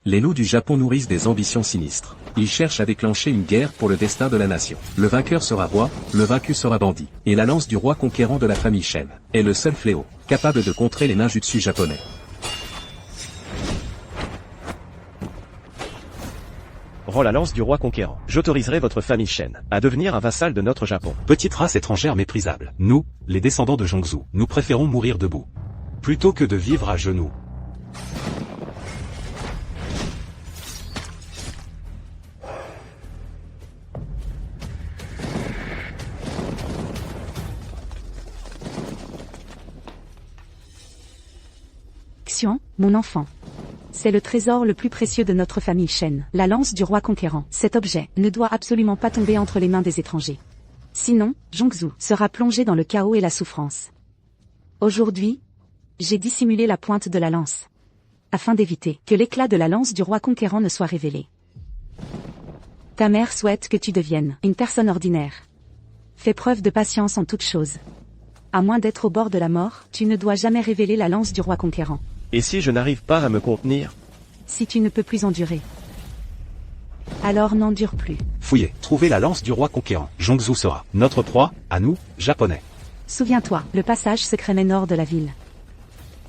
Les loups du Japon nourrissent des ambitions sinistres. Ils cherchent à déclencher une guerre pour le destin de la nation. Le vainqueur sera roi, le vaincu sera bandit. Et la lance du roi conquérant de la famille Shen est le seul fléau capable de contrer les ninjutsu japonais. Rends la lance du roi conquérant. J'autoriserai votre famille Shen à devenir un vassal de notre Japon. Petite race étrangère méprisable. Nous, les descendants de Jongzu, nous préférons mourir debout, plutôt que de vivre à genoux. Xian, mon enfant. C'est le trésor le plus précieux de notre famille Shen, la lance du roi conquérant. Cet objet ne doit absolument pas tomber entre les mains des étrangers. Sinon, Jongzu sera plongé dans le chaos et la souffrance. Aujourd'hui, j'ai dissimulé la pointe de la lance, afin d'éviter que l'éclat de la lance du roi conquérant ne soit révélé. Ta mère souhaite que tu deviennes une personne ordinaire. Fais preuve de patience en toutes choses. À moins d'être au bord de la mort, tu ne dois jamais révéler la lance du roi conquérant. Et si je n'arrive pas à me contenir? Si tu ne peux plus endurer, alors n'endure plus. Fouillez, trouvez la lance du roi conquérant. Jongzu sera notre proie, à nous, japonais. Souviens-toi, le passage secret mène hors de la ville.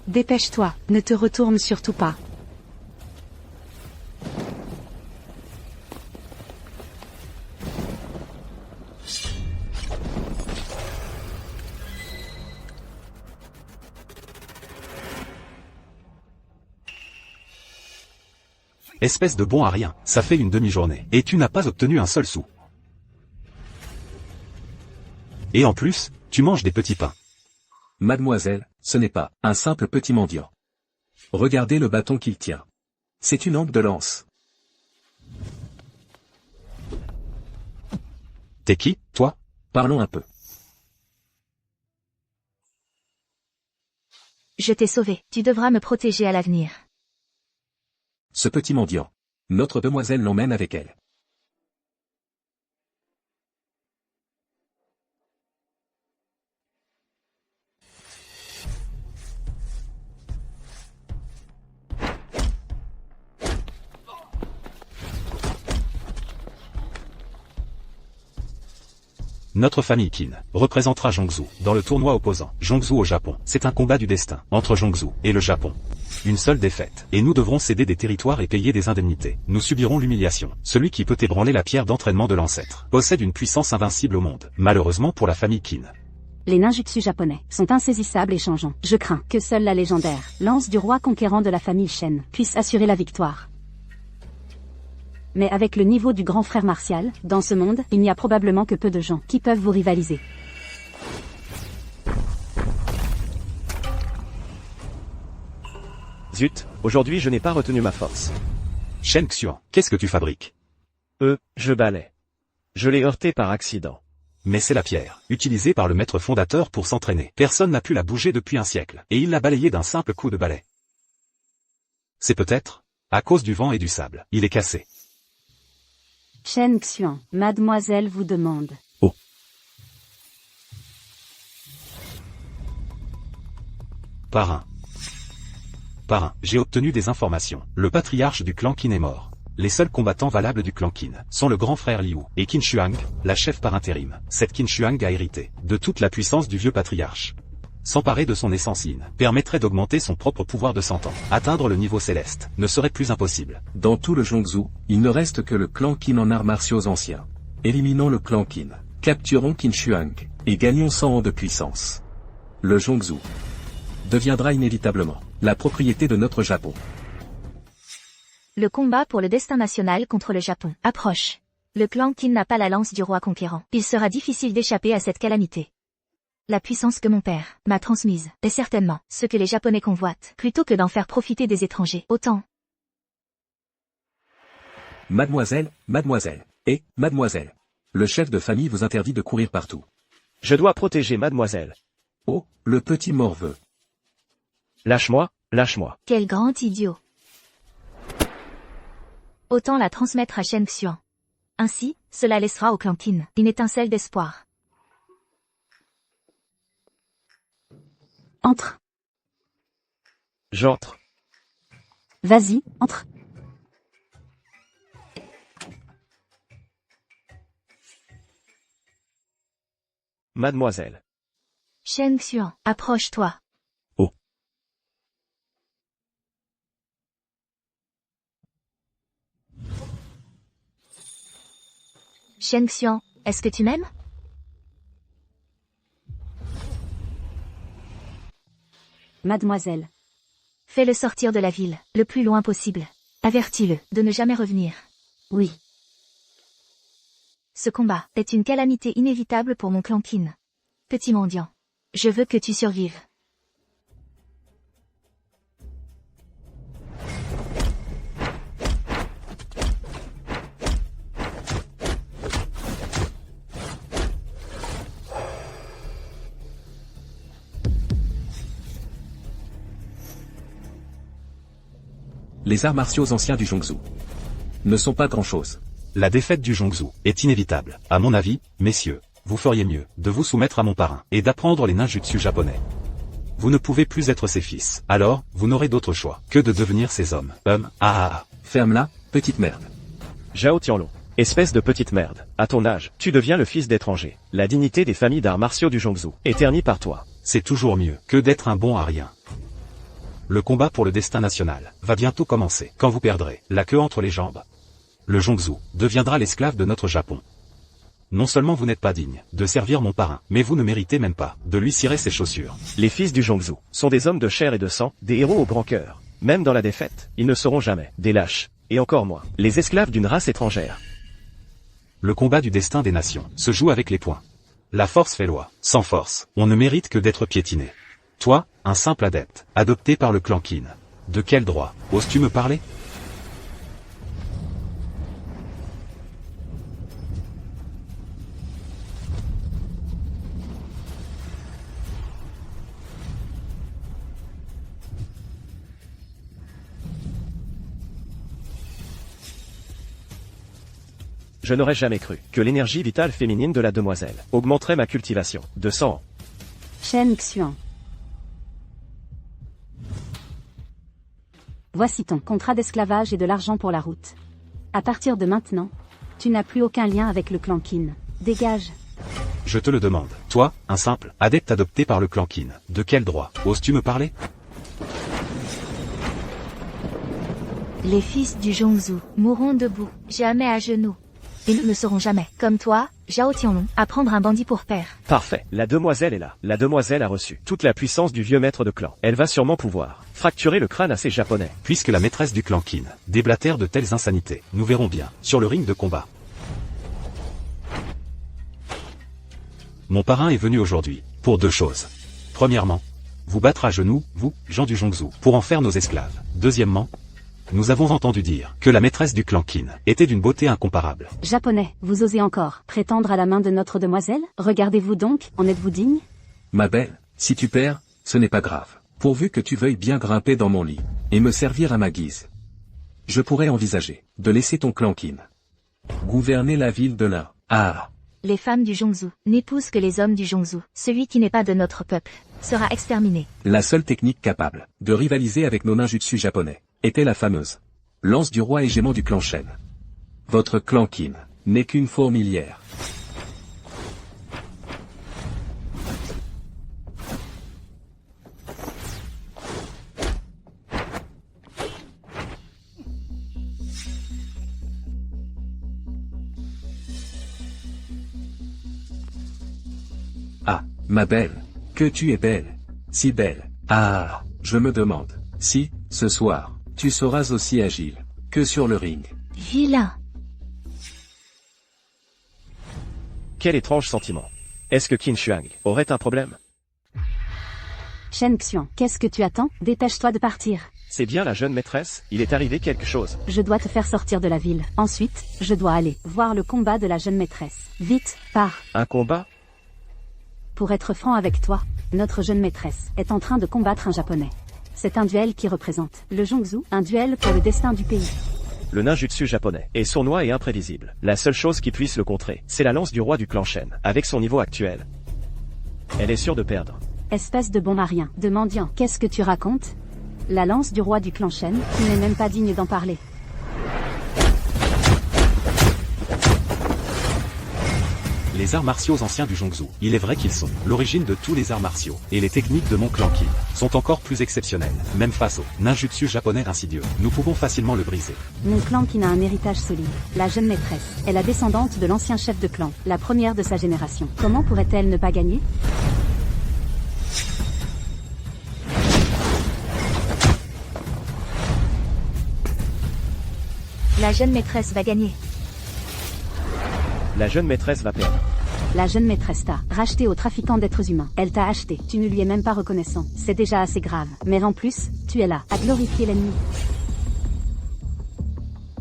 Dépêche-toi, ne te retourne surtout pas. Espèce de bon à rien, ça fait une demi-journée, et tu n'as pas obtenu un seul sou. Et en plus, tu manges des petits pains. Mademoiselle, ce n'est pas un simple petit mendiant. Regardez le bâton qu'il tient. C'est une hampe de lance. T'es qui, toi? Parlons un peu. Je t'ai sauvé. Tu devras me protéger à l'avenir. Ce petit mendiant. Notre demoiselle l'emmène avec elle. Notre famille Qin représentera Jongzu dans le tournoi opposant Jongzu au Japon. C'est un combat du destin entre Jongzu et le Japon. Une seule défaite, et nous devrons céder des territoires et payer des indemnités. Nous subirons l'humiliation. Celui qui peut ébranler la pierre d'entraînement de l'ancêtre possède une puissance invincible au monde, malheureusement pour la famille Qin. Les ninjutsu japonais sont insaisissables et changeants. Je crains que seule la légendaire lance du roi conquérant de la famille Shen puisse assurer la victoire. Mais avec le niveau du grand frère martial, dans ce monde, il n'y a probablement que peu de gens qui peuvent vous rivaliser. Zut, aujourd'hui je n'ai pas retenu ma force. Shen Xuan, qu'est-ce que tu fabriques? Je balais. Je l'ai heurté par accident. Mais c'est la pierre, utilisée par le maître fondateur pour s'entraîner. Personne n'a pu la bouger depuis un siècle, et il l'a balayée d'un simple coup de balai. C'est peut-être à cause du vent et du sable. Il est cassé. Shen Xuan, mademoiselle vous demande. Oh. Parrain, j'ai obtenu des informations. Le patriarche du clan Qin est mort. Les seuls combattants valables du clan Qin sont le grand frère Liu et Qin Shuang, la chef par intérim. Cette Qin Shuang a hérité de toute la puissance du vieux patriarche. S'emparer de son essence Yin permettrait d'augmenter son propre pouvoir de 100 ans. Atteindre le niveau céleste ne serait plus impossible. Dans tout le Jongzu, il ne reste que le clan Qin en arts martiaux anciens. Éliminons le clan Qin, capturons Qin Shuang, et gagnons 100 ans de puissance. Le Jongzu deviendra inévitablement la propriété de notre Japon. Le combat pour le destin national contre le Japon approche. Le clan Qin n'a pas la lance du roi conquérant. Il sera difficile d'échapper à cette calamité. La puissance que mon père m'a transmise est certainement ce que les Japonais convoitent, plutôt que d'en faire profiter des étrangers. Autant. Mademoiselle, mademoiselle. Le chef de famille vous interdit de courir partout. Je dois protéger mademoiselle. Oh, le petit morveux. Lâche-moi, lâche-moi. Quel grand idiot. Autant la transmettre à Shen Xuan. Ainsi, cela laissera au clan Qin une étincelle d'espoir. Entre. J'entre. Vas-y, entre. mademoiselle. Shen Xuan, approche-toi. Oh. Shen Xuan, est-ce que tu m'aimes? Mademoiselle. Fais-le sortir de la ville, le plus loin possible. Avertis-le de ne jamais revenir. Oui. Ce combat est une calamité inévitable pour mon clan Qin. Petit mendiant, je veux que tu survives. Les arts martiaux anciens du Zhongzhou ne sont pas grand-chose. La défaite du Zhongzhou est inévitable. À mon avis, messieurs, vous feriez mieux de vous soumettre à mon parrain et d'apprendre les ninjutsu japonais. Vous ne pouvez plus être ses fils, alors, vous n'aurez d'autre choix que de devenir ses hommes. Ferme-la, petite merde. Zhao Tianlong. Espèce de petite merde. À ton âge, tu deviens le fils d'étranger. La dignité des familles d'arts martiaux du Zhongzhou est ternie par toi. C'est toujours mieux que d'être un bon à rien. Le combat pour le destin national va bientôt commencer. Quand vous perdrez la queue entre les jambes, le Zhongzhou deviendra l'esclave de notre Japon. Non seulement vous n'êtes pas digne de servir mon parrain, mais vous ne méritez même pas de lui cirer ses chaussures. Les fils du Zhongzhou sont des hommes de chair et de sang, des héros au grand cœur. Même dans la défaite, ils ne seront jamais des lâches, et encore moins, les esclaves d'une race étrangère. Le combat du destin des nations se joue avec les poings. La force fait loi. Sans force, on ne mérite que d'être piétiné. Toi, un simple adepte, adopté par le clan Qin. De quel droit oses-tu me parler? Je n'aurais jamais cru que l'énergie vitale féminine de la demoiselle augmenterait ma cultivation de 100 ans. Shen Xuan. Voici ton contrat d'esclavage et de l'argent pour la route. À partir de maintenant, tu n'as plus aucun lien avec le clan Qin. Dégage. Je te le demande. Toi, un simple adepte adopté par le clan Qin. De quel droit oses-tu me parler? Les fils du Zhongzhou mourront debout, jamais à genoux. Ils ne seront jamais, comme toi, Zhao Tianlong, à prendre un bandit pour père. Parfait. La demoiselle est là. La demoiselle a reçu toute la puissance du vieux maître de clan. Elle va sûrement pouvoir fracturer le crâne à ces japonais. Puisque la maîtresse du clan Qin déblatère de telles insanités, nous verrons bien, sur le ring de combat. Mon parrain est venu aujourd'hui, pour deux choses. Premièrement, vous battre à genoux, vous, gens du Zhongzhou, pour en faire nos esclaves. Deuxièmement, nous avons entendu dire que la maîtresse du clan Qin était d'une beauté incomparable. Japonais, vous osez encore prétendre à la main de notre demoiselle? Regardez-vous donc, en êtes-vous digne? Ma belle, si tu perds, ce n'est pas grave. Pourvu que tu veuilles bien grimper dans mon lit et me servir à ma guise. Je pourrais envisager de laisser ton clan Qin gouverner la ville de l'Inde. Les femmes du Zhongzhou n'épousent que les hommes du Zhongzhou. Celui qui n'est pas de notre peuple sera exterminé. La seule technique capable de rivaliser avec nos ninjutsu japonais était la fameuse lance du roi hégémon du clan Shen. Votre clan Qin n'est qu'une fourmilière. Ah, ma belle, que tu es belle, si belle. Ah, je me demande si, ce soir, tu seras aussi agile que sur le ring. Vilain. Quel étrange sentiment. Est-ce que Qin Shuang aurait un problème? Shen Xuan, qu'est-ce que tu attends? Dépêche-toi de partir. C'est bien la jeune maîtresse, il est arrivé quelque chose. Je dois te faire sortir de la ville. Ensuite, je dois aller voir le combat de la jeune maîtresse. Vite, pars. Un combat? Pour être franc avec toi, notre jeune maîtresse est en train de combattre un japonais. C'est un duel qui représente le Zhongzhou, un duel pour le destin du pays. Le ninjutsu japonais est sournois et imprévisible. La seule chose qui puisse le contrer, c'est la lance du roi du clan Shen. Avec son niveau actuel, elle est sûre de perdre. Espèce de bon marien, de mendiant, qu'est-ce que tu racontes? La lance du roi du clan Shen, tu n'es même pas digne d'en parler. Les arts martiaux anciens du Zhongzhou. Il est vrai qu'ils sont l'origine de tous les arts martiaux. Et les techniques de mon clan Qin sont encore plus exceptionnelles. Même face au ninjutsu japonais insidieux, nous pouvons facilement le briser. Mon clan qui a un héritage solide. La jeune maîtresse est la descendante de l'ancien chef de clan, la première de sa génération. Comment pourrait-elle ne pas gagner? La jeune maîtresse va gagner. La jeune maîtresse va perdre. La jeune maîtresse t'a racheté au trafiquant d'êtres humains. Elle t'a acheté. Tu ne lui es même pas reconnaissant. C'est déjà assez grave. Mais en plus, tu es là, à glorifier l'ennemi.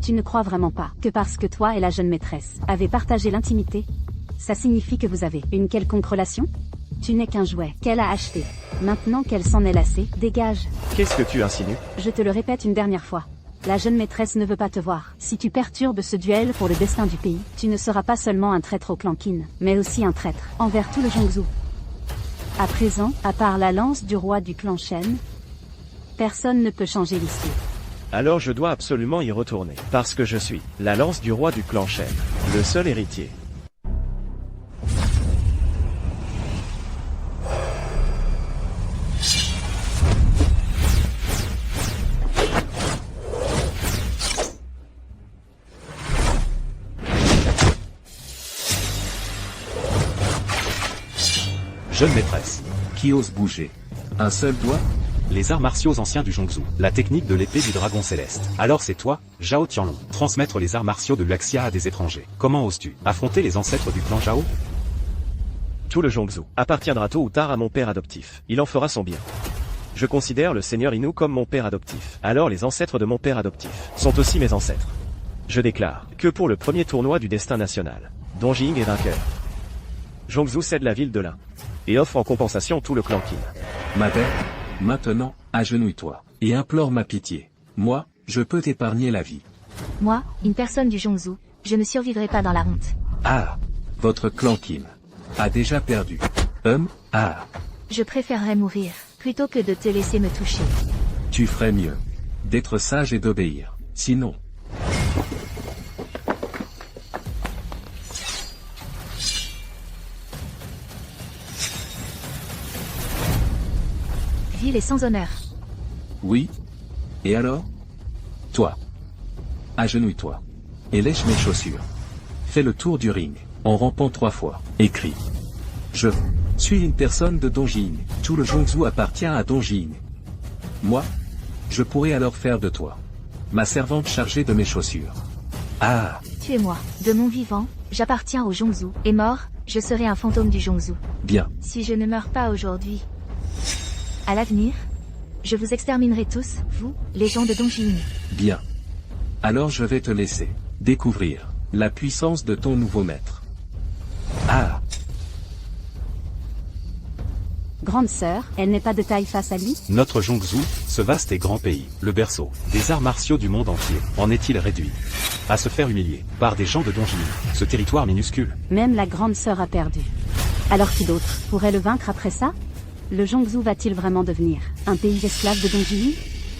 Tu ne crois vraiment pas que parce que toi et la jeune maîtresse avez partagé l'intimité, ça signifie que vous avez une quelconque relation? Tu n'es qu'un jouet qu'elle a acheté. Maintenant qu'elle s'en est lassée, dégage. Qu'est-ce que tu insinues? Je te le répète une dernière fois. La jeune maîtresse ne veut pas te voir. Si tu perturbes ce duel pour le destin du pays, tu ne seras pas seulement un traître au clan Qin, mais aussi un traître envers tout le Zhongzhou. À présent, à part la lance du roi du clan Shen, personne ne peut changer l'issue. Alors je dois absolument y retourner. Parce que je suis la lance du roi du clan Shen, le seul héritier. Jeune maîtresse. Qui ose bouger? Un seul doigt? Les arts martiaux anciens du Zhongzhou. La technique de l'épée du dragon céleste. Alors c'est toi, Zhao Tianlong, transmettre les arts martiaux de l'Axia à des étrangers. Comment oses-tu affronter les ancêtres du clan Zhao? Tout le Zhongzhou appartiendra tôt ou tard à mon père adoptif. Il en fera son bien. Je considère le seigneur Inu comme mon père adoptif. Alors les ancêtres de mon père adoptif sont aussi mes ancêtres. Je déclare que pour le premier tournoi du destin national, Dongjing est vainqueur. Zhongzhou cède la ville de l'Ain et offre en compensation tout le clan Qin. Ma belle, maintenant, agenouille-toi, et implore ma pitié. Moi, je peux t'épargner la vie. Moi, une personne du Zhongzhou, je ne survivrai pas dans la honte. Ah, votre clan Qin a déjà perdu. Ah, Je préférerais mourir, plutôt que de te laisser me toucher. tu ferais mieux d'être sage et d'obéir. Sinon, Vil et sans honneur. oui. Et alors? Toi, agenouille-toi et lèche mes chaussures. Fais le tour du ring en rampant 3 fois. Et crie. Je suis une personne de Dongjing. Tout le Zhongzhou appartient à Dongjing. Moi, je pourrais alors faire de toi ma servante chargée de mes chaussures. Ah, Tuez-moi. De mon vivant, j'appartiens au Zhongzhou. Et mort, je serai un fantôme du Zhongzhou. bien. Si je ne meurs pas aujourd'hui, à l'avenir, je vous exterminerai tous, vous, les gens de Dongjing. Bien. Alors je vais te laisser découvrir la puissance de ton nouveau maître. Ah, Grande sœur, elle n'est pas de taille face à lui? Notre Zhongzhou, ce vaste et grand pays, le berceau des arts martiaux du monde entier, en est-il réduit à se faire humilier par des gens de Dongjing, ce territoire minuscule? Même la grande sœur a perdu. Alors qui d'autre pourrait le vaincre après ça? Le Zhongzhou va-t-il vraiment devenir un pays esclave de Dongjing?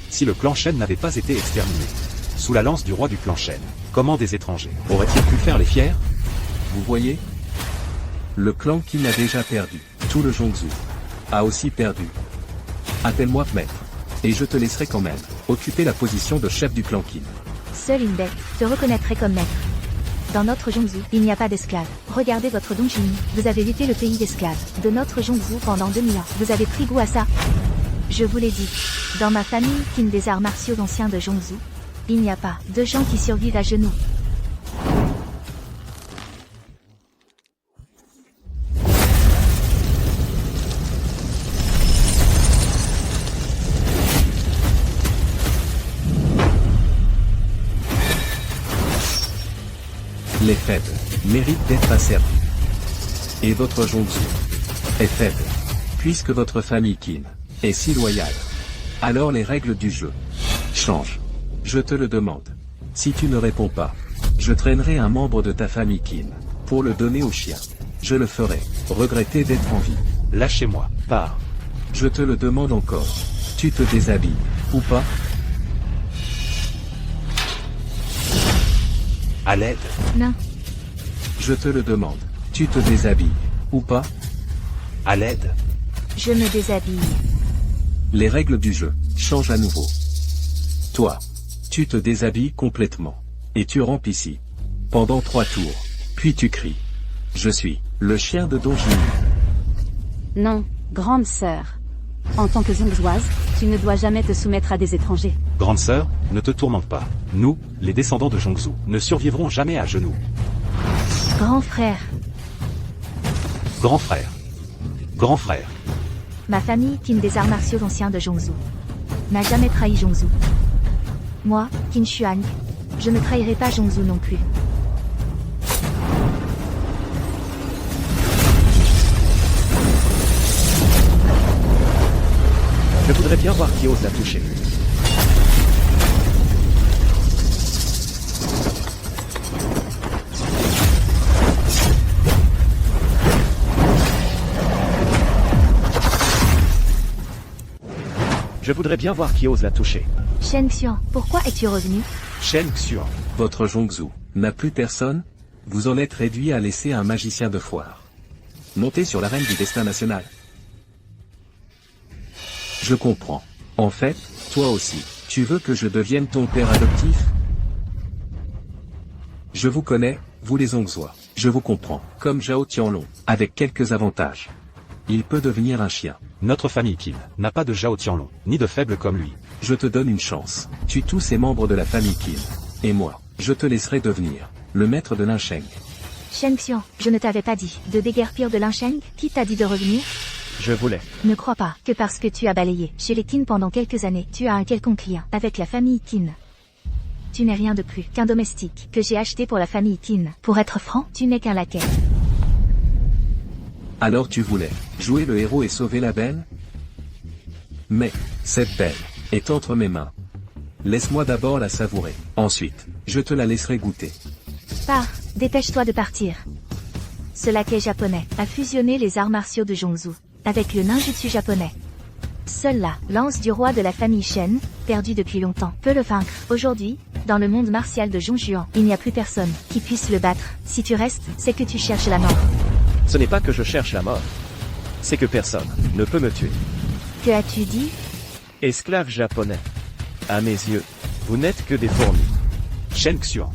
Si le clan Shen n'avait pas été exterminé, sous la lance du roi du clan Shen, comment des étrangers auraient-ils pu faire les fiers? vous voyez? Le clan Qin a déjà perdu. Tout le Zhongzhou a aussi perdu. Appelle-moi maître. Et je te laisserai quand même occuper la position de chef du clan Qin. Seule une bête te reconnaîtrait comme maître. Dans notre Zhongzhou, il n'y a pas d'esclaves. Regardez votre Dongjing, vous avez été le pays d'esclaves de notre Zhongzhou pendant 2000 ans. Vous avez pris goût à ça. Je vous l'ai dit. Dans ma famille, Qin des arts martiaux anciens de Zhongzhou, il n'y a pas de gens qui survivent à genoux. Les faibles méritent d'être asservis. Et votre Zhongzhou est faible, puisque votre famille Qin est si loyale. Alors les règles du jeu changent. Je te le demande. Si tu ne réponds pas, je traînerai un membre de ta famille Qin pour le donner au chien. Je le ferai regretter d'être en vie. Lâchez-moi. Pars. Je te le demande encore. Tu te déshabilles, ou pas? À l'aide. Nain. Je te le demande. Tu Tu te déshabilles, ou pas? À l'aide. Je me déshabille. Les règles du jeu changent à nouveau. Toi, tu te déshabilles complètement. Et tu rampes ici. Pendant 3 tours. Puis tu cries. Je suis le chien de Dongini. Non, grande sœur. En tant que zongzoise, tu ne dois jamais te soumettre à des étrangers. Grande sœur, ne te tourmente pas. Nous, les descendants de Zhongzhou, ne survivrons jamais à genoux. Grand frère. Grand frère. Grand frère. Ma famille, Qin des arts martiaux anciens de Zhongzhou, n'a jamais trahi Zhongzhou. Moi, Qin Shuang, je ne trahirai pas Zhongzhou non plus. Je voudrais bien voir qui ose la toucher. Je voudrais bien voir qui ose la toucher. Shen Xian, pourquoi es-tu revenu? Shen Xuan. Votre Zhongzhou n'a plus personne? Vous en êtes réduit à laisser un magicien de foire monter sur l'arène du destin national. Je comprends. En fait, toi aussi, tu veux que je devienne ton père adoptif? Je vous connais, vous les Zongzois. Je vous comprends, comme Zhao Tianlong, avec quelques avantages. Il peut devenir un chien. Notre famille Qin n'a pas de Zhao Tianlong, ni de faibles comme lui. Je te donne une chance. Tue tous ces membres de la famille Qin. Et moi, je te laisserai devenir le maître de Linsheng. Shen Xian, je ne t'avais pas dit de déguerpir de Linsheng. Qui t'a dit de revenir? Je voulais. Ne crois pas que parce que tu as balayé chez les Qin pendant quelques années, tu as un quelconque lien avec la famille Qin. Tu n'es rien de plus qu'un domestique que j'ai acheté pour la famille Qin. Pour être franc, tu n'es qu'un laquais. Alors tu voulais jouer le héros et sauver la belle? Mais, cette belle est entre mes mains. Laisse-moi d'abord la savourer. Ensuite, je te la laisserai goûter. Pars, dépêche-toi de partir. Ce laquais japonais a fusionné les arts martiaux de Zhongzhou avec le ninjutsu japonais. Seule la lance du roi de la famille Shen, perdue depuis longtemps, peut le vaincre. Aujourd'hui, dans le monde martial de Zhongjuan, il n'y a plus personne qui puisse le battre. Si tu restes, c'est que tu cherches la mort. Ce n'est pas que je cherche la mort. C'est que personne ne peut me tuer. Que as-tu dit? Esclave japonais. À mes yeux, vous n'êtes que des fourmis. Shen Xuan.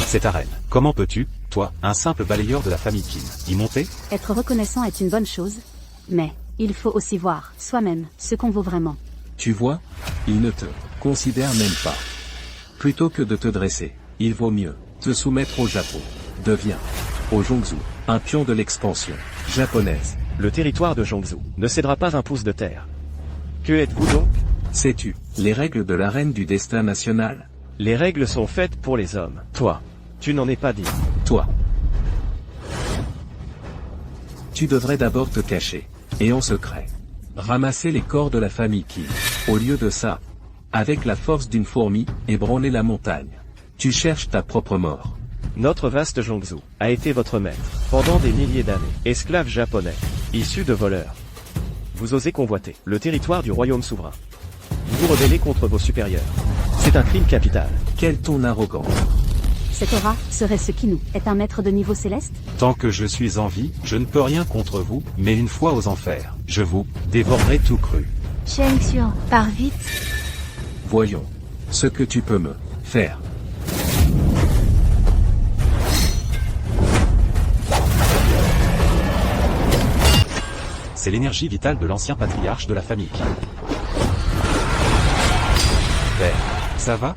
Cette arène, comment peux-tu, toi, un simple balayeur de la famille Qin, y monter? Être reconnaissant est une bonne chose, mais il faut aussi voir soi-même ce qu'on vaut vraiment. Tu vois, il ne te considère même pas. Plutôt que de te dresser, il vaut mieux te soumettre au Japon. Deviens, au Zhongzhou, un pion de l'expansion japonaise. Le territoire de Zhongzhou ne cédera pas un pouce de terre. Que êtes-vous donc? Sais-tu les règles de l'arène du destin national? Les règles sont faites pour les hommes. Toi, tu n'en es pas digne. Toi. Tu devrais d'abord te cacher, et en secret, ramasser les corps de la famille Qin. Au lieu de ça, avec la force d'une fourmi, ébranler la montagne. Tu cherches ta propre mort. Notre vaste Zhongzhou a été votre maître pendant des milliers d'années. Esclave japonais, issu de voleurs. Vous osez convoiter le territoire du royaume souverain. Vous vous rebellez contre vos supérieurs. C'est un crime capital. Quel ton arrogant. Cet aura serait ce qui nous est un maître de niveau céleste? Tant que je suis en vie, je ne peux rien contre vous, mais une fois aux enfers, je vous dévorerai tout cru. Shen Xian, pars vite. Voyons ce que tu peux me faire. C'est l'énergie vitale de l'ancien patriarche de la famille Qin. Père, ça va?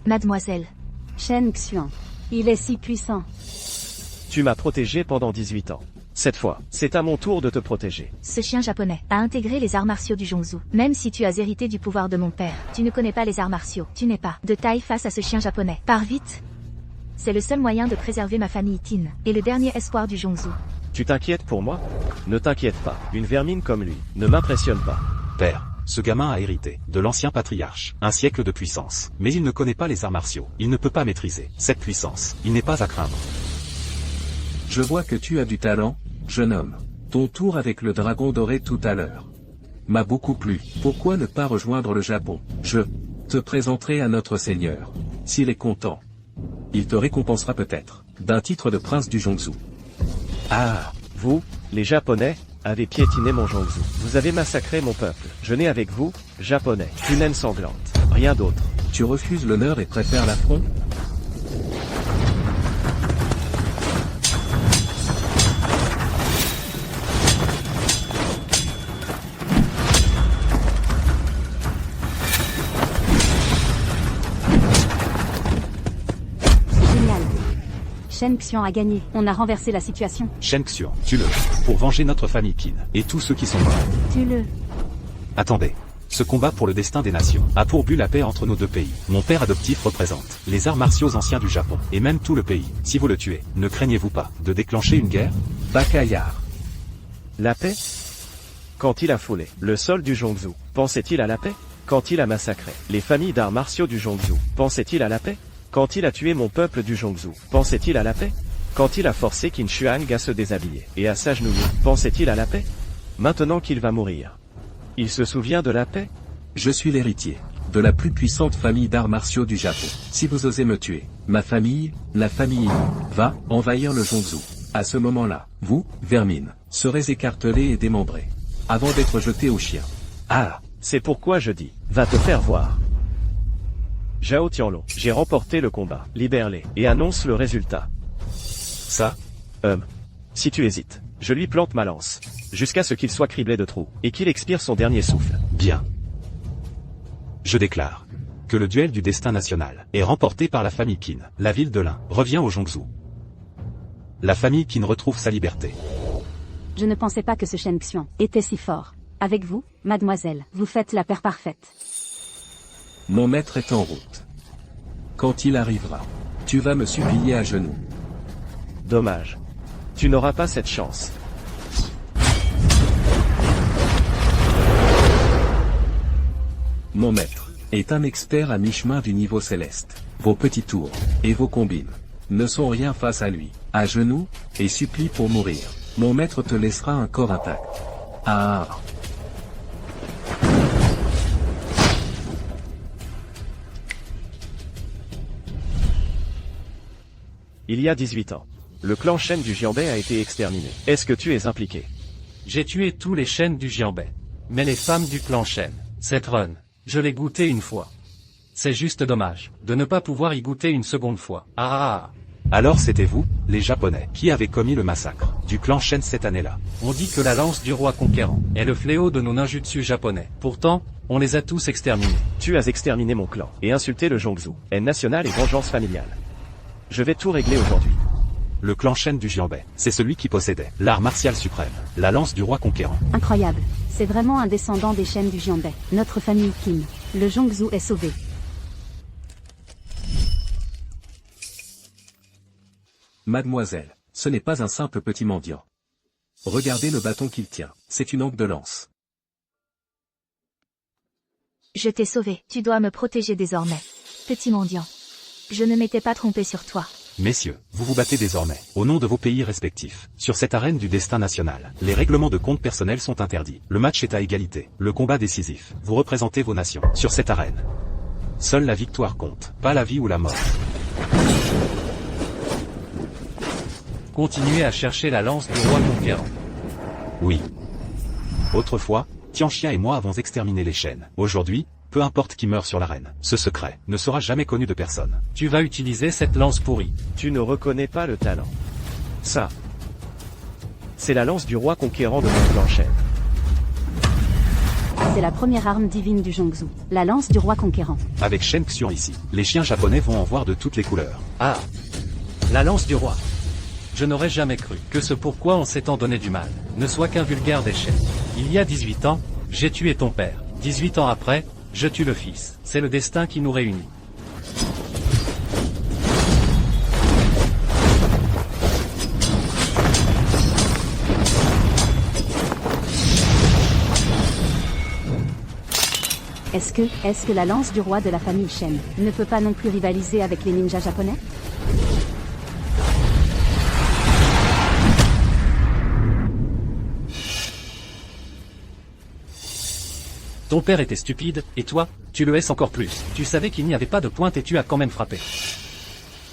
Mademoiselle. Shen Xuan. Il est si puissant. Tu m'as protégé pendant 18 ans. Cette fois, c'est à mon tour de te protéger. Ce chien japonais a intégré les arts martiaux du Zhongzhou. Même si tu as hérité du pouvoir de mon père, tu ne connais pas les arts martiaux. Tu n'es pas de taille face à ce chien japonais. Pars vite. C'est le seul moyen de préserver ma famille Qin, et le dernier espoir du Zhongzhou. Tu t'inquiètes pour moi? Ne t'inquiète pas. Une vermine comme lui ne m'impressionne pas. Père, ce gamin a hérité de l'ancien patriarche, un siècle de puissance. Mais il ne connaît pas les arts martiaux. Il ne peut pas maîtriser cette puissance. Il n'est pas à craindre. Je vois que tu as du talent, jeune homme. Ton tour avec le dragon doré tout à l'heure m'a beaucoup plu. Pourquoi ne pas rejoindre le Japon? Je te présenterai à notre Seigneur. S'il est content, il te récompensera peut-être d'un titre de prince du Zhongzhou. Ah, vous, les Japonais, avez piétiné mon Zhongzhou. Vous avez massacré mon peuple. Je n'ai avec vous, Japonais, une haine sanglante. Rien d'autre. Tu refuses l'honneur et préfères l'affront? Génial. Shen Xian a gagné. On a renversé la situation. Shen Xian, tue-le. Pour venger notre famille Qin. Et tous ceux qui sont morts. Tue-le. Attendez. Ce combat pour le destin des nations a pour but la paix entre nos deux pays. Mon père adoptif représente les arts martiaux anciens du Japon, et même tout le pays. Si vous le tuez, ne craignez-vous pas de déclencher une guerre? Baccaillard. La paix? Quand il a foulé le sol du Zhongzhou, pensait-il à la paix? Quand il a massacré les familles d'arts martiaux du Zhongzhou, pensait-il à la paix? Quand il a tué mon peuple du Zhongzhou, pensait-il à la paix? Quand il a forcé Qin Shuang à se déshabiller et à s'agenouiller, pensait-il à la paix? Maintenant qu'il va mourir, il se souvient de la paix? Je suis l'héritier de la plus puissante famille d'arts martiaux du Japon. Si vous osez me tuer, ma famille, la famille Inu, va envahir le Zhongzhou. À ce moment-là, vous, vermine, serez écartelés et démembrés, avant d'être jetés aux chiens. Ah, c'est pourquoi je dis, va te faire voir. Zhao Tianlong, j'ai remporté le combat, libère-les, et annonce le résultat. Ça? Si tu hésites, je lui plante ma lance, jusqu'à ce qu'il soit criblé de trous, et qu'il expire son dernier souffle. Bien. Je déclare que le duel du destin national est remporté par la famille Qin. La ville de l'Ain revient au Zhongzhou. La famille Qin retrouve sa liberté. Je ne pensais pas que ce Shen Xian était si fort. Avec vous, mademoiselle, vous faites la paire parfaite. Mon maître est en route. Quand il arrivera, tu vas me supplier à genoux. Dommage. Tu n'auras pas cette chance. Mon maître est un expert à mi-chemin du niveau céleste. Vos petits tours et vos combines ne sont rien face à lui. À genoux, et supplie pour mourir. Mon maître te laissera un corps intact. Ah. Il y a 18 ans, le clan Shen du Jianbei a été exterminé. Est-ce que tu es impliqué? J'ai tué tous les Shen du Jianbei. Mais les femmes du clan Shen, cette run, je l'ai goûté une fois. C'est juste dommage de ne pas pouvoir y goûter une seconde fois. Ah. Alors c'était vous, les Japonais, qui avez commis le massacre du clan Shen cette année-là. On dit que la lance du roi conquérant est le fléau de nos ninjutsu japonais. Pourtant, on les a tous exterminés. Tu as exterminé mon clan et insulté le Zhongzhou. Haine nationale et vengeance familiale. Je vais tout régler aujourd'hui. Le clan Shen du Jianbei, c'est celui qui possédait l'art martial suprême, la lance du roi conquérant. Incroyable. C'est vraiment un descendant des Shen du Jianbei. Notre famille Qin. Le Zhongzhou est sauvé. Mademoiselle, ce n'est pas un simple petit mendiant. Regardez le bâton qu'il tient, c'est une anque de lance. Je t'ai sauvé. Tu dois me protéger désormais. Petit mendiant. Je ne m'étais pas trompé sur toi. Messieurs, vous vous battez désormais, au nom de vos pays respectifs, sur cette arène du destin national. Les règlements de compte personnels sont interdits. Le match est à égalité. Le combat décisif. Vous représentez vos nations, sur cette arène. Seule la victoire compte, pas la vie ou la mort. Continuez à chercher la lance du roi conquérant. Oui. Autrefois, Tianxia et moi avons exterminé les Shen. Aujourd'hui, peu importe qui meurt sur l'arène, ce secret ne sera jamais connu de personne. Tu vas utiliser cette lance pourrie. Tu ne reconnais pas le talent. Ça, c'est la lance du roi conquérant de mon clan Shen. C'est la première arme divine du Zhongzhou. La lance du roi conquérant. Avec Shen Xian ici, les chiens japonais vont en voir de toutes les couleurs. Ah. La lance du roi. Je n'aurais jamais cru que ce pourquoi on s'étant donné du mal ne soit qu'un vulgaire déchet. Il y a 18 ans, j'ai tué ton père. 18 ans après, je tue le fils. C'est le destin qui nous réunit. Est-ce que la lance du roi de la famille Shen ne peut pas non plus rivaliser avec les ninjas japonais? Ton père était stupide, et toi, tu le es encore plus. Tu savais qu'il n'y avait pas de pointe et tu as quand même frappé.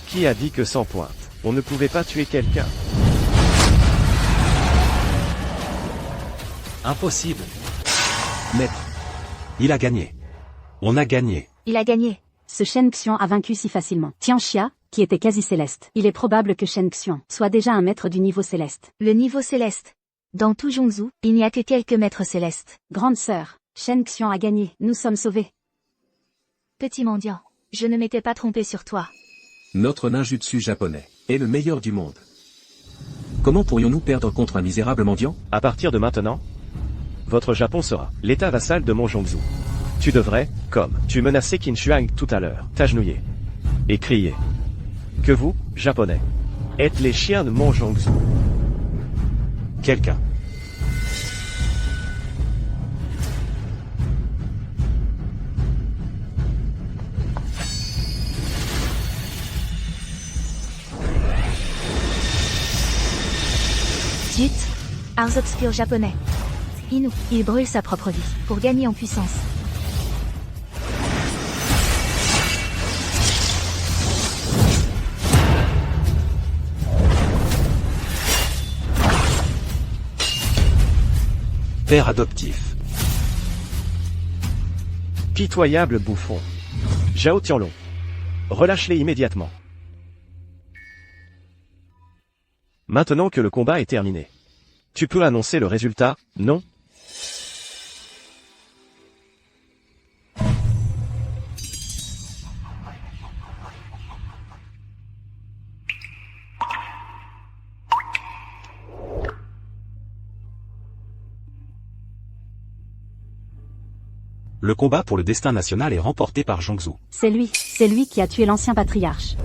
Qui a dit que sans pointe? On ne pouvait pas tuer quelqu'un. Impossible. Maître. Il a gagné. On a gagné. Il a gagné. Ce Shen Xian a vaincu si facilement Tianxia, qui était quasi céleste. Il est probable que Shen Xian soit déjà un maître du niveau céleste. Le niveau céleste. Dans tout Zhongzhou, il n'y a que quelques maîtres célestes. Grande sœur, Shen Xian a gagné, nous sommes sauvés. Petit mendiant, je ne m'étais pas trompé sur toi. Notre ninjutsu japonais est le meilleur du monde. Comment pourrions-nous perdre contre un misérable mendiant? À partir de maintenant, votre Japon sera l'état vassal de mon Zhongzhou. Tu devrais, comme tu menaçais Qin Shuang tout à l'heure, t'agenouiller et crier que vous, Japonais, êtes les chiens de mon Zhongzhou. Quelqu'un. Zut, arts obscurs japonais. Inu, il brûle sa propre vie pour gagner en puissance. Père adoptif. Pitoyable bouffon. Zhao Tianlong. Relâche-les immédiatement. Maintenant que le combat est terminé. Tu peux annoncer le résultat, non? Le combat pour le destin national est remporté par Zhongzhou. C'est lui qui a tué l'ancien patriarche.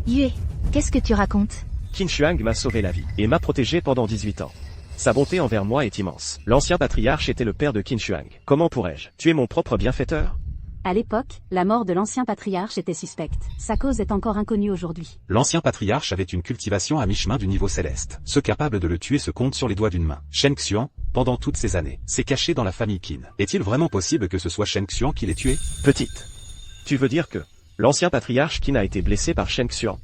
Yue, qu'est-ce que tu racontes? Qin Shuang m'a sauvé la vie et m'a protégé pendant 18 ans. Sa bonté envers moi est immense. L'ancien patriarche était le père de Qin Shuang. Comment pourrais-je tuer mon propre bienfaiteur? À l'époque, la mort de l'ancien patriarche était suspecte. Sa cause est encore inconnue aujourd'hui. L'ancien patriarche avait une cultivation à mi-chemin du niveau céleste. Ceux capables de le tuer se comptent sur les doigts d'une main. Shen Xian, pendant toutes ces années, s'est caché dans la famille Qin. Est-il vraiment possible que ce soit Shen Xian qui l'ait tué? Petite. Tu veux dire que l'ancien patriarche Qin a été blessé par Shen Xian?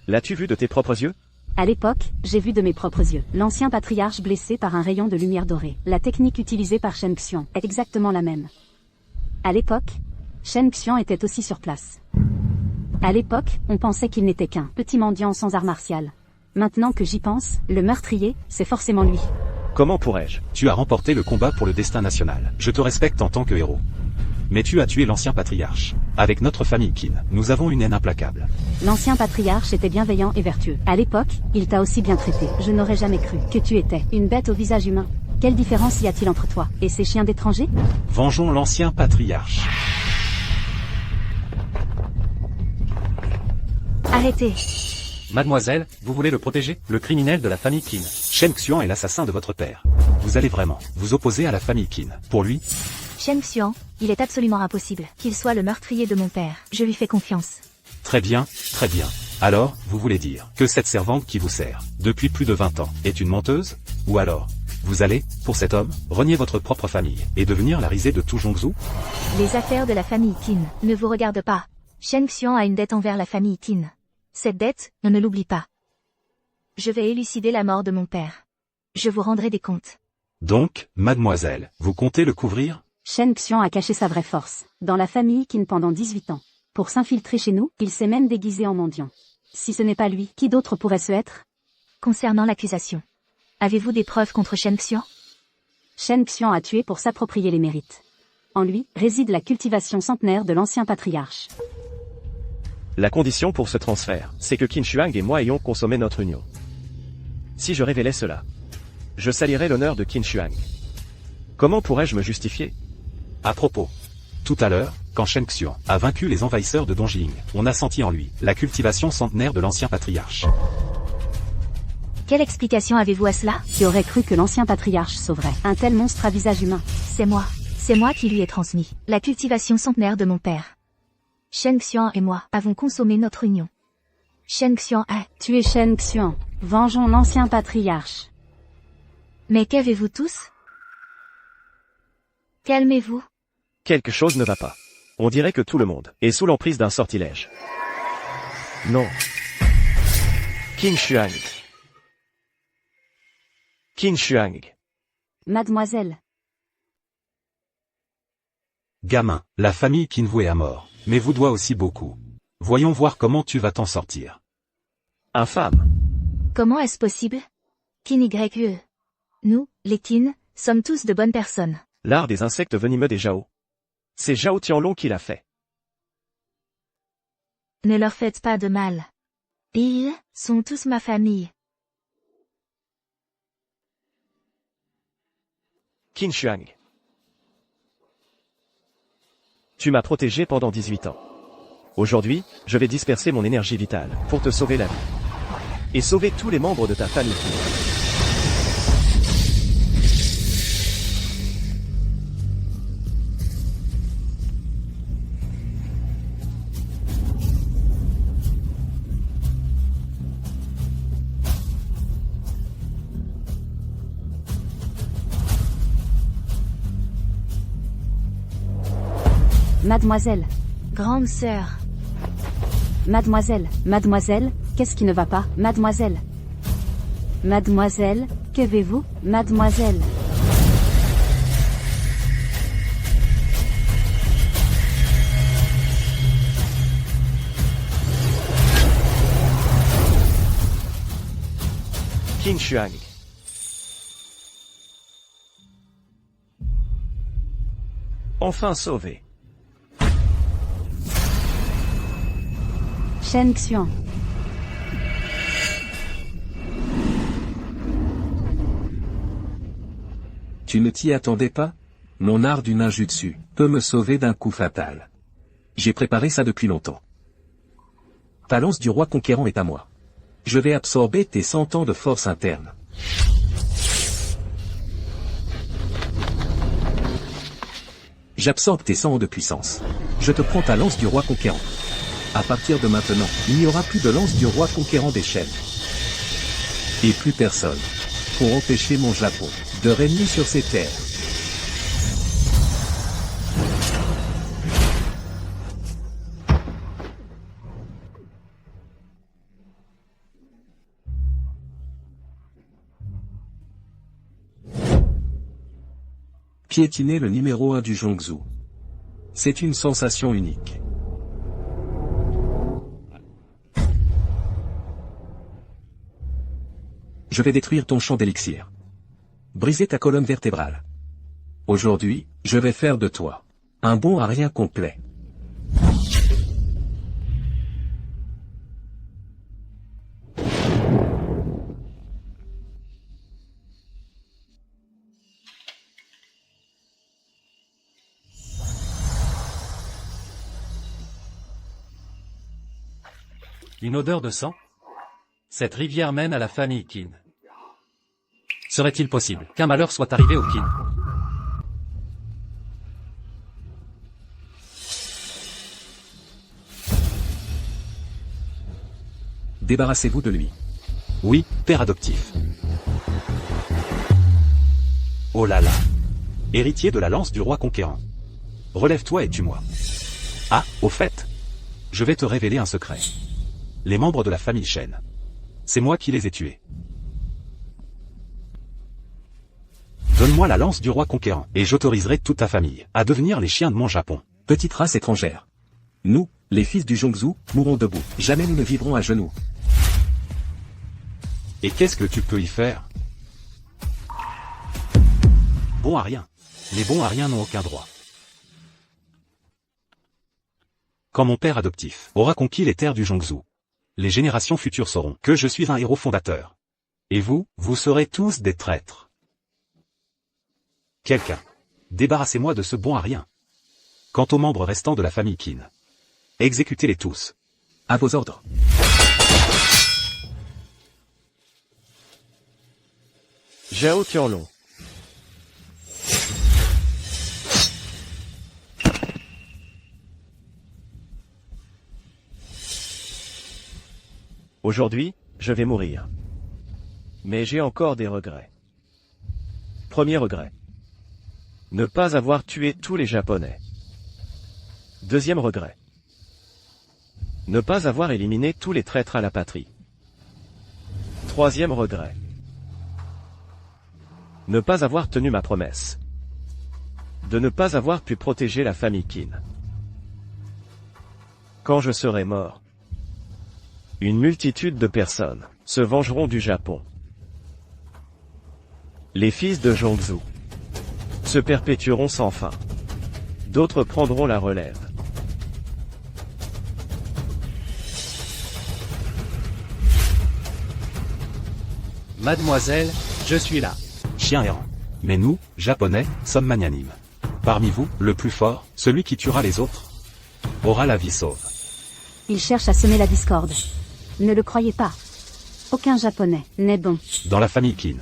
L'as-tu vu de tes propres yeux? À l'époque, j'ai vu de mes propres yeux l'ancien patriarche blessé par un rayon de lumière dorée. La technique utilisée par Shen Xian est exactement la même. À l'époque, Shen Xian était aussi sur place. À l'époque, on pensait qu'il n'était qu'un petit mendiant sans art martial. Maintenant que j'y pense, le meurtrier, c'est forcément lui. Comment pourrais-je? Tu as remporté le combat pour le destin national. Je te respecte en tant que héros. Mais tu as tué l'ancien patriarche. Avec notre famille Qin, nous avons une haine implacable. L'ancien patriarche était bienveillant et vertueux. À l'époque, il t'a aussi bien traité. Je n'aurais jamais cru que tu étais une bête au visage humain. Quelle différence y a-t-il entre toi et ces chiens d'étrangers? Vengeons l'ancien patriarche. Arrêtez. Mademoiselle, vous voulez le protéger? Le criminel de la famille Qin. Shen Xian est l'assassin de votre père. Vous allez vraiment vous opposer à la famille Qin. Pour lui, Shen Xian, il est absolument impossible qu'il soit le meurtrier de mon père. Je lui fais confiance. très bien, très bien. Alors, vous voulez dire que cette servante qui vous sert, depuis plus de 20 ans, est une menteuse? Ou alors, vous allez, pour cet homme, renier votre propre famille, et devenir la risée de tout Zhongzhou? Les affaires de la famille Qin ne vous regardent pas. Shen Xian a une dette envers la famille Qin. Cette dette, on ne l'oublie pas. Je vais élucider la mort de mon père. Je vous rendrai des comptes. Donc, mademoiselle, vous comptez le couvrir? Shen Xian a caché sa vraie force, dans la famille Qin pendant 18 ans. Pour s'infiltrer chez nous, il s'est même déguisé en mendiant. Si ce n'est pas lui, qui d'autre pourrait ce être? Concernant l'accusation, avez-vous des preuves contre Shen Xian? Shen Xian a tué pour s'approprier les mérites. En lui, réside la cultivation centenaire de l'ancien patriarche. La condition pour ce transfert, c'est que Qin Shuang et moi ayons consommé notre union. Si je révélais cela, je salirais l'honneur de Qin Shuang. Comment pourrais-je me justifier? À propos. Tout à l'heure, quand Shen Xian a vaincu les envahisseurs de Dongjing, on a senti en lui la cultivation centenaire de l'ancien patriarche. Quelle explication avez-vous à cela? Qui aurait cru que l'ancien patriarche sauverait un tel monstre à visage humain? C'est moi qui lui ai transmis la cultivation centenaire de mon père. Shen Xian et moi avons consommé notre union. Shen Xian a tué Shen Xian. Vengeons l'ancien patriarche. Mais qu'avez-vous tous? Calmez-vous. Quelque chose ne va pas. On dirait que tout le monde est sous l'emprise d'un sortilège. Non. Qin Shuang. Qin Shuang. Mademoiselle. Gamin, la famille Qin vous est à mort, mais vous doit aussi beaucoup. Voyons voir comment tu vas t'en sortir. Infâme. Comment est-ce possible? Qin YE. Nous, les Qin, sommes tous de bonnes personnes. L'art des insectes venimeux des Zhao. C'est Zhao Tianlong qui l'a fait. Ne leur faites pas de mal. Ils sont tous ma famille. Qin Shuang. Tu m'as protégé pendant 18 ans. Aujourd'hui, je vais disperser mon énergie vitale pour te sauver la vie. Et sauver tous les membres de ta famille. Mademoiselle. Grande sœur. Mademoiselle. Mademoiselle, qu'est-ce qui ne va pas? Mademoiselle. Mademoiselle, qu'avez-vous? Mademoiselle. Qin Shuang. Enfin sauvé. Shen Xuan. Tu ne t'y attendais pas? Mon art du ninjutsu peut me sauver d'un coup fatal. J'ai préparé ça depuis longtemps. Ta lance du roi conquérant est à moi. Je vais absorber tes 100 ans de force interne. J'absorbe tes 100 ans de puissance. Je te prends ta lance du roi conquérant. À partir de maintenant, il n'y aura plus de lance du roi conquérant des chaînes. Et plus personne pour empêcher mon Japon de régner sur ces terres. Piétiner le numéro 1 du Zhongzhou. C'est une sensation unique. Je vais détruire ton champ d'élixir. Briser ta colonne vertébrale. Aujourd'hui, je vais faire de toi un bon à rien complet. Une odeur de sang? Cette rivière mène à la famille Qin. Serait-il possible qu'un malheur soit arrivé au Qin? Débarrassez-vous de lui. Oui, père adoptif. Oh là là. Héritier de la lance du roi conquérant. Relève-toi et tue-moi. Ah, au fait. Je vais te révéler un secret. Les membres de la famille Shen. C'est moi qui les ai tués. Donne-moi la lance du roi conquérant, et j'autoriserai toute ta famille à devenir les chiens de mon Japon. Petite race étrangère. Nous, les fils du Zhongzhou, mourrons debout. Jamais nous ne vivrons à genoux. Et qu'est-ce que tu peux y faire? Bon à rien. Les bons à rien n'ont aucun droit. Quand mon père adoptif aura conquis les terres du Zhongzhou, les générations futures sauront que je suis un héros fondateur. Et vous, vous serez tous des traîtres. Quelqu'un. Débarrassez-moi de ce bon à rien. Quant aux membres restants de la famille Qin, exécutez-les tous. À vos ordres. Zhao Tianlong. Aujourd'hui, je vais mourir. Mais j'ai encore des regrets. Premier regret. Ne pas avoir tué tous les Japonais. Deuxième regret. Ne pas avoir éliminé tous les traîtres à la patrie. Troisième regret. Ne pas avoir tenu ma promesse. De ne pas avoir pu protéger la famille Qin. Quand je serai mort, une multitude de personnes se vengeront du Japon. Les fils de Zhongzhu se perpétueront sans fin. D'autres prendront la relève. Mademoiselle, je suis là. Chien errant. Mais nous, Japonais, sommes magnanimes. Parmi vous, le plus fort, celui qui tuera les autres, aura la vie sauve. Il cherche à semer la discorde. Ne le croyez pas. Aucun Japonais n'est bon. Dans la famille Qin,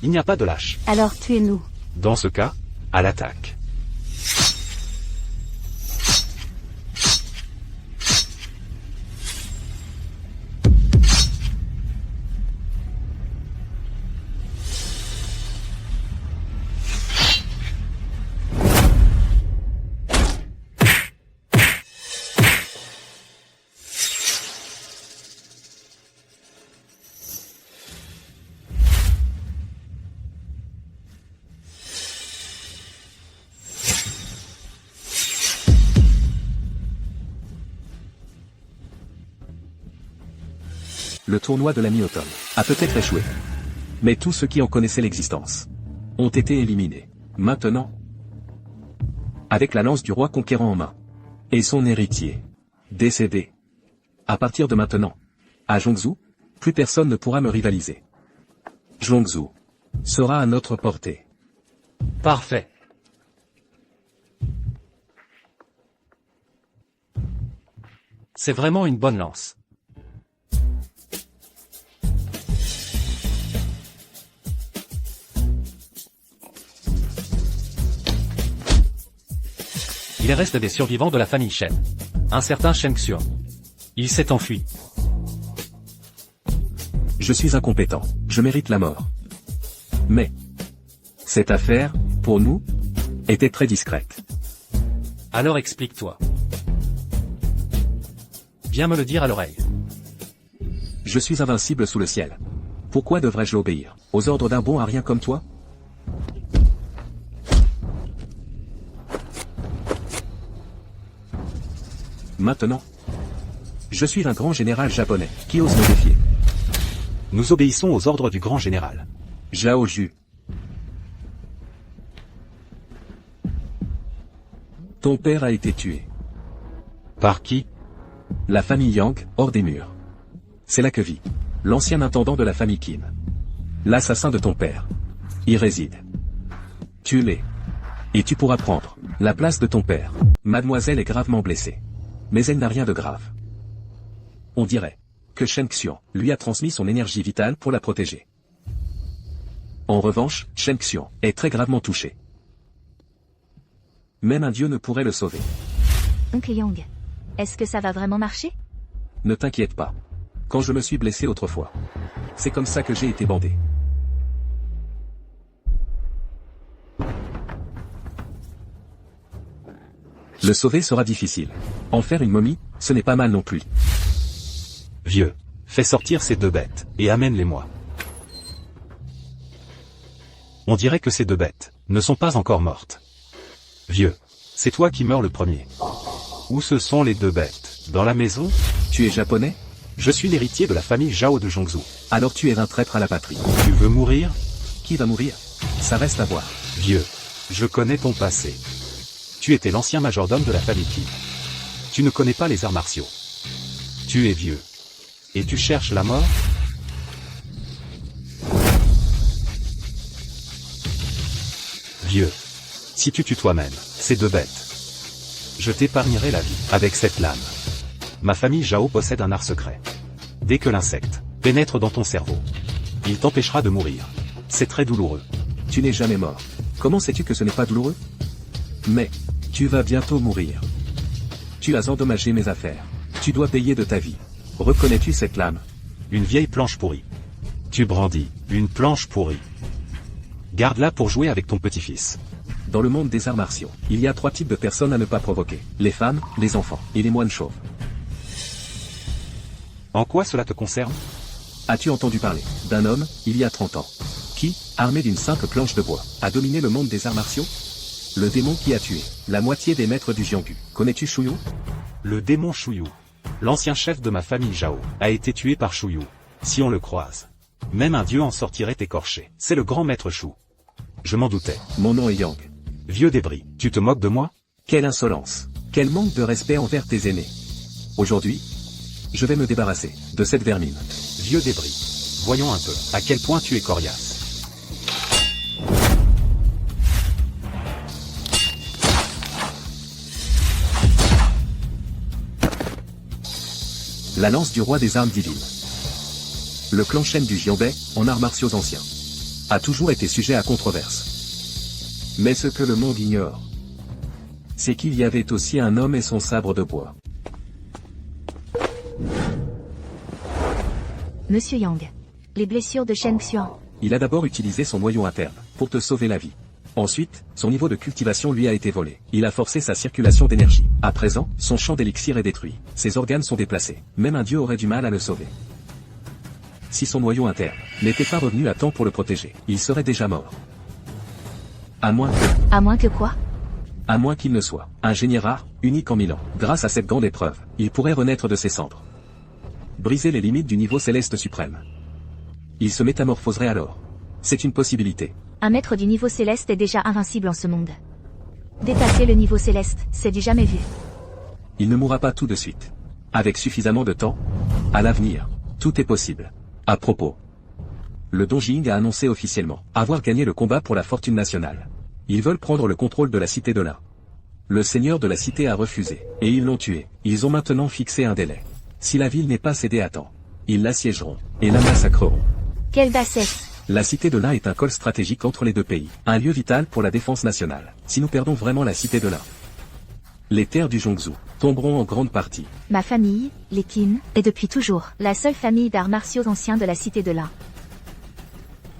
il n'y a pas de lâche. Alors tuez-nous. Dans ce cas, à l'attaque. Le tournoi de la mi-automne a peut-être échoué. Mais tous ceux qui en connaissaient l'existence ont été éliminés. Maintenant, avec la lance du roi conquérant en main, et son héritier décédé, à partir de maintenant, à Zhongzhou, plus personne ne pourra me rivaliser. Zhongzhou sera à notre portée. Parfait. C'est vraiment une bonne lance. Il reste des survivants de la famille Shen. Un certain Shen Xiong. Il s'est enfui. Je suis incompétent, je mérite la mort. Mais cette affaire, pour nous, était très discrète. Alors explique-toi. Viens me le dire à l'oreille. Je suis invincible sous le ciel. Pourquoi devrais-je obéir aux ordres d'un bon arien comme toi? Maintenant, je suis un grand général japonais qui ose me défier. Nous obéissons aux ordres du grand général. Zhao Ju. Ton père a été tué. Par qui? La famille Yang, hors des murs. C'est là que vit l'ancien intendant de la famille Qin. L'assassin de ton père y réside. Tue-les. Et tu pourras prendre la place de ton père. Mademoiselle est gravement blessée. Mais elle n'a rien de grave. On dirait que Shen Xiong lui a transmis son énergie vitale pour la protéger. En revanche, Shen Xiong est très gravement touché. Même un dieu ne pourrait le sauver. Oncle Yang, est-ce que ça va vraiment marcher? Ne t'inquiète pas. Quand je me suis blessé autrefois, c'est comme ça que j'ai été bandé. Le sauver sera difficile. En faire une momie, ce n'est pas mal non plus. Vieux, fais sortir ces deux bêtes, et amène-les-moi. On dirait que ces deux bêtes ne sont pas encore mortes. Vieux, c'est toi qui meurs le premier. Où ce sont les deux bêtes? Dans la maison? Tu es japonais? Je suis l'héritier de la famille Zhao de Zhongzhou. Alors tu es un traître à la patrie. Tu veux mourir? Qui va mourir? Ça reste à voir. Vieux, je connais ton passé. Tu étais l'ancien majordome de la famille Qin. Tu ne connais pas les arts martiaux. Tu es vieux. Et tu cherches la mort? Vieux. Si tu tues toi-même ces deux bêtes, je t'épargnerai la vie avec cette lame. Ma famille Zhao possède un art secret. Dès que l'insecte pénètre dans ton cerveau, il t'empêchera de mourir. C'est très douloureux. Tu n'es jamais mort. Comment sais-tu que ce n'est pas douloureux? Mais tu vas bientôt mourir. Tu as endommagé mes affaires. Tu dois payer de ta vie. Reconnais-tu cette lame? Une vieille planche pourrie. Tu brandis une planche pourrie. Garde-la pour jouer avec ton petit-fils. Dans le monde des arts martiaux, il y a 3 types de personnes à ne pas provoquer. Les femmes, les enfants et les moines chauves. En quoi cela te concerne? As-tu entendu parler d'un homme, il y a 30 ans, qui, armé d'une simple planche de bois, a dominé le monde des arts martiaux? Le démon qui a tué la moitié des maîtres du Jianggu. Connais-tu Shuyu? Le démon Shuyu. L'ancien chef de ma famille Zhao a été tué par Shuyu. Si on le croise, même un dieu en sortirait écorché. C'est le grand maître Shu. Je m'en doutais. Mon nom est Yang. Vieux débris, tu te moques de moi? Quelle insolence! Quel manque de respect envers tes aînés! Aujourd'hui, je vais me débarrasser de cette vermine. Vieux débris. Voyons un peu, à quel point tu es coriace. La lance du roi des armes divines. Le clan Shen du Jianbei, en arts martiaux anciens, a toujours été sujet à controverse. Mais ce que le monde ignore, c'est qu'il y avait aussi un homme et son sabre de bois. Monsieur Yang. Les blessures de Shen Xuan. Il a d'abord utilisé son noyau interne, pour te sauver la vie. Ensuite, son niveau de cultivation lui a été volé. Il a forcé sa circulation d'énergie. À présent, son champ d'élixir est détruit. Ses organes sont déplacés. Même un dieu aurait du mal à le sauver. Si son noyau interne n'était pas revenu à temps pour le protéger, il serait déjà mort. À moins que quoi? À moins qu'il ne soit un génie rare, unique en 1000 ans. Grâce à cette grande épreuve, il pourrait renaître de ses cendres. Briser les limites du niveau céleste suprême. Il se métamorphoserait alors. C'est une possibilité. Un maître du niveau céleste est déjà invincible en ce monde. Dépasser le niveau céleste, c'est du jamais vu. Il ne mourra pas tout de suite. Avec suffisamment de temps, à l'avenir, tout est possible. À propos, le Dongjing a annoncé officiellement avoir gagné le combat pour la fortune nationale. Ils veulent prendre le contrôle de la cité de l'Ain. Le seigneur de la cité a refusé, et ils l'ont tué. Ils ont maintenant fixé un délai. Si la ville n'est pas cédée à temps, ils l'assiégeront, et la massacreront. Quelle bassesse! La cité de l'Ain est un col stratégique entre les deux pays, un lieu vital pour la défense nationale. Si nous perdons vraiment la cité de l'Ain, les terres du Zhongzhou tomberont en grande partie. Ma famille, les Qin, est depuis toujours la seule famille d'arts martiaux anciens de la cité de l'Ain.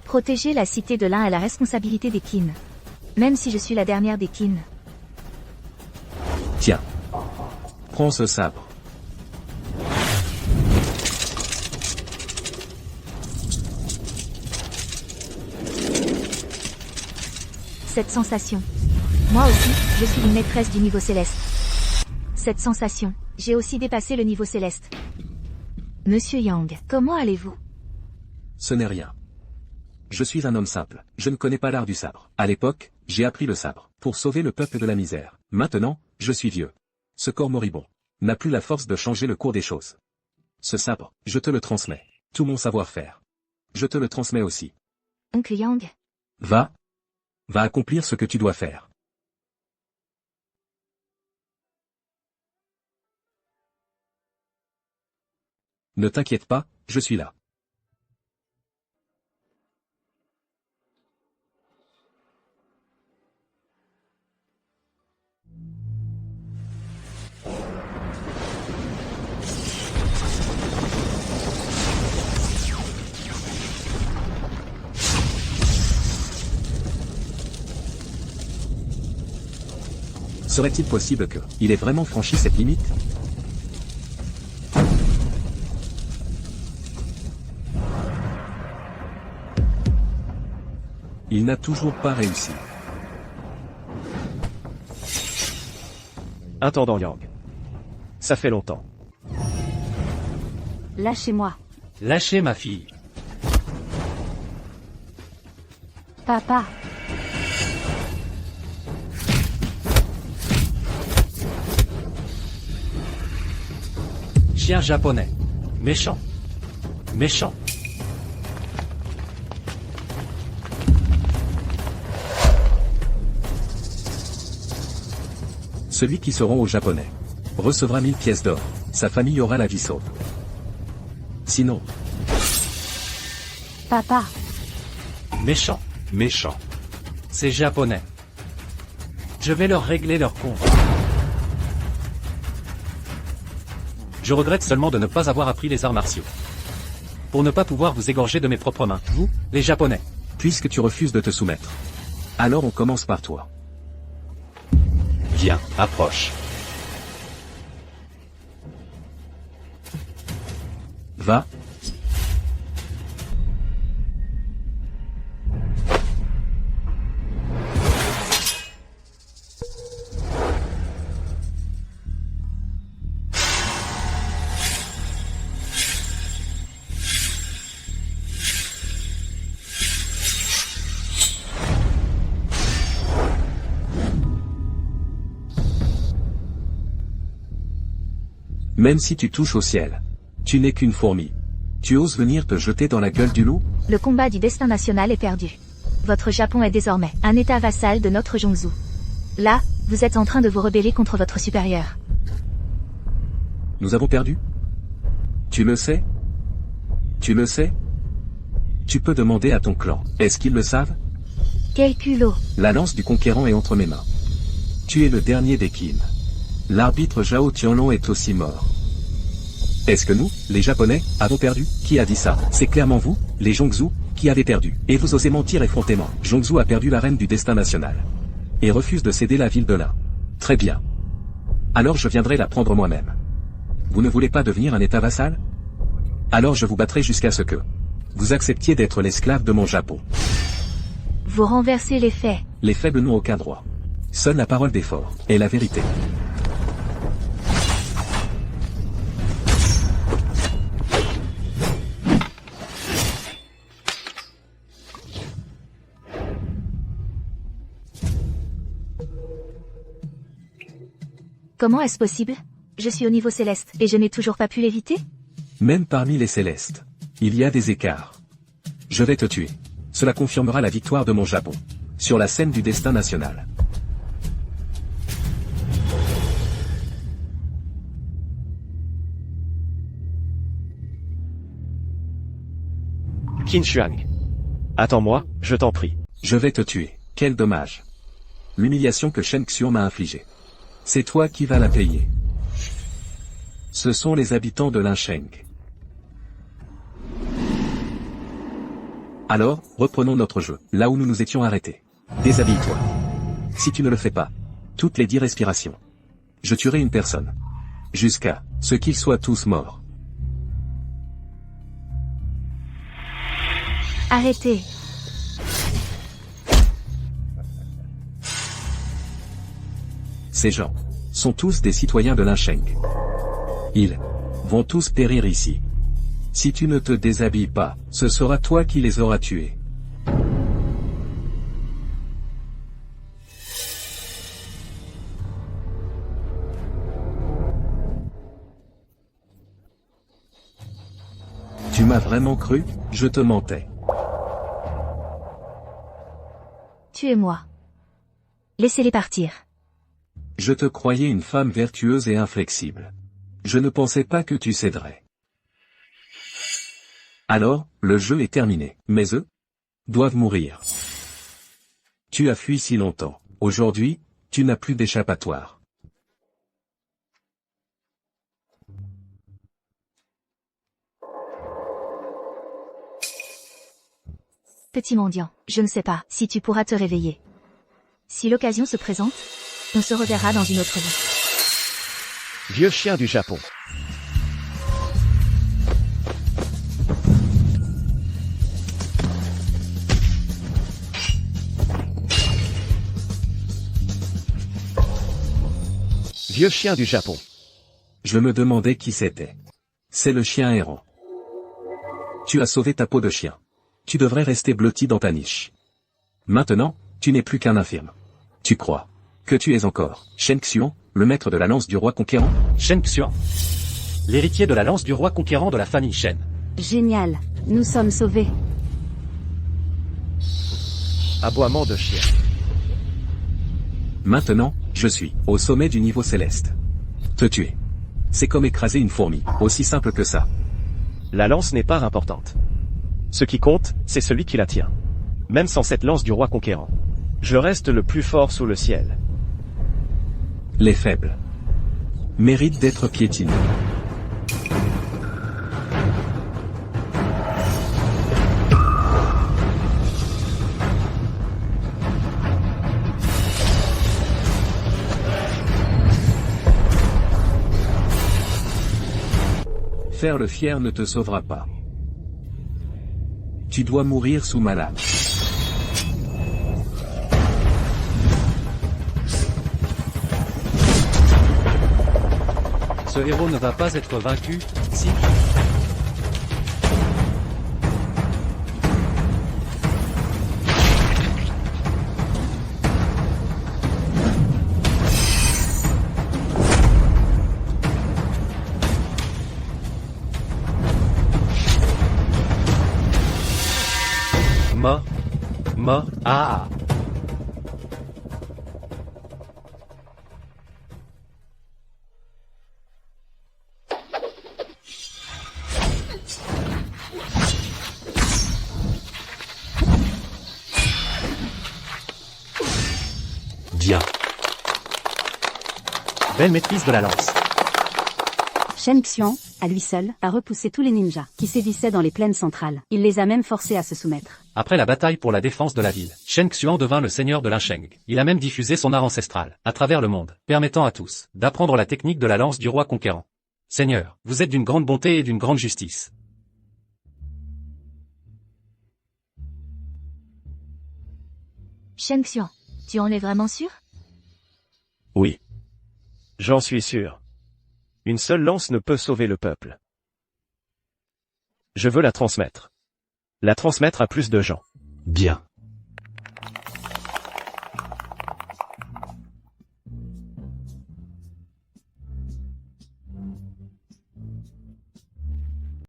Protéger la cité de l'Ain est la responsabilité des Qin. Même si je suis la dernière des Qin. Tiens. Prends ce sabre. Cette sensation. Moi aussi, je suis une maîtresse du niveau céleste. Cette sensation. J'ai aussi dépassé le niveau céleste. Monsieur Yang, comment allez-vous? Ce n'est rien. Je suis un homme simple, je ne connais pas l'art du sabre. À l'époque, j'ai appris le sabre, pour sauver le peuple de la misère. Maintenant, je suis vieux. Ce corps moribond n'a plus la force de changer le cours des choses. Ce sabre, je te le transmets. Tout mon savoir-faire. Je te le transmets aussi. Oncle Yang. Va accomplir ce que tu dois faire. Ne t'inquiète pas, je suis là. Serait-il possible que il ait vraiment franchi cette limite? Il n'a toujours pas réussi. Intendant Yang. Ça fait longtemps. Lâchez-moi. Lâchez ma fille. Papa. Chien japonais. Méchant. Méchant. Celui qui se rend au Japonais recevra 1000 pièces d'or. Sa famille aura la vie sauve. Sinon... Papa. Méchant. Méchant. Ces japonais. Je vais leur régler leur compte. Je regrette seulement de ne pas avoir appris les arts martiaux. Pour ne pas pouvoir vous égorger de mes propres mains, vous, les japonais. Puisque tu refuses de te soumettre. Alors on commence par toi. Viens, approche. Va. Même si tu touches au ciel, tu n'es qu'une fourmi. Tu oses venir te jeter dans la gueule du loup? Le combat du destin national est perdu. Votre Japon est désormais un état vassal de notre Zhongzhou. Là, vous êtes en train de vous rebeller contre votre supérieur. Nous avons perdu? Tu le sais? Tu le sais? Tu peux demander à ton clan. Est-ce qu'ils le savent? Quel culot! La lance du conquérant est entre mes mains. Tu es le dernier des Qin. L'arbitre Zhao Tianlong est aussi mort. Est-ce que nous, les Japonais, avons perdu? Qui a dit ça? C'est clairement vous, les Zhongzhou, qui avez perdu. Et vous osez mentir effrontément. Zhongzhou a perdu la reine du destin national. Et refuse de céder la ville de l'Ain. Très bien. Alors je viendrai la prendre moi-même. Vous ne voulez pas devenir un état vassal? Alors je vous battrai jusqu'à ce que vous acceptiez d'être l'esclave de mon Japon. Vous renversez les faits. Les faibles n'ont aucun droit. Seule la parole des forts est la vérité. Comment est-ce possible? Je suis au niveau céleste, et je n'ai toujours pas pu l'éviter? Même parmi les célestes, il y a des écarts. Je vais te tuer. Cela confirmera la victoire de mon Japon. Sur la scène du destin national. Qin Shuang. Attends-moi, je t'en prie. Je vais te tuer. Quel dommage. L'humiliation que Shen Xiong m'a infligée. C'est toi qui vas la payer. Ce sont les habitants de Linsheng. Alors, reprenons notre jeu, là où nous nous étions arrêtés. Déshabille-toi. Si tu ne le fais pas, toutes les 10 respirations, je tuerai une personne. Jusqu'à ce qu'ils soient tous morts. Arrêtez. Ces gens sont tous des citoyens de Linsheng. Ils vont tous périr ici. Si tu ne te déshabilles pas, ce sera toi qui les auras tués. Tu m'as vraiment cru? Je te mentais. Tuez-moi. Laissez-les partir. Je te croyais une femme vertueuse et inflexible. Je ne pensais pas que tu céderais. Alors, le jeu est terminé. Mais eux doivent mourir. Tu as fui si longtemps. Aujourd'hui, tu n'as plus d'échappatoire. Petit mendiant, je ne sais pas si tu pourras te réveiller. Si l'occasion se présente, on se reverra dans une autre vie. Vieux chien du Japon. Vieux chien du Japon. Je me demandais qui c'était. C'est le chien errant. Tu as sauvé ta peau de chien. Tu devrais rester blotti dans ta niche. Maintenant, tu n'es plus qu'un infirme. Tu crois que tu es encore Shen Xiong, le maître de la lance du roi conquérant? Shen Xiang. L'héritier de la lance du roi conquérant de la famille Shen. Génial. Nous sommes sauvés. Aboiement de chien. Maintenant, je suis au sommet du niveau céleste. Te tuer. C'est comme écraser une fourmi, aussi simple que ça. La lance n'est pas importante. Ce qui compte, c'est celui qui la tient. Même sans cette lance du roi conquérant. Je reste le plus fort sous le ciel. Les faibles méritent d'être piétinés. Faire le fier ne te sauvera pas. Tu dois mourir sous ma lame. Ce héros ne va pas être vaincu, si. Ah. Bien. Belle maîtrise de la lance. Shen Xian, à lui seul, a repoussé tous les ninjas qui sévissaient dans les plaines centrales. Il les a même forcés à se soumettre. Après la bataille pour la défense de la ville, Shen Xuan devint le seigneur de l'Insheng. Il a même diffusé son art ancestral, à travers le monde, permettant à tous, d'apprendre la technique de la lance du roi conquérant. Seigneur, vous êtes d'une grande bonté et d'une grande justice. Shen Xian, tu en es vraiment sûr? Oui. J'en suis sûr. Une seule lance ne peut sauver le peuple. Je veux la transmettre. La transmettre à plus de gens. Bien.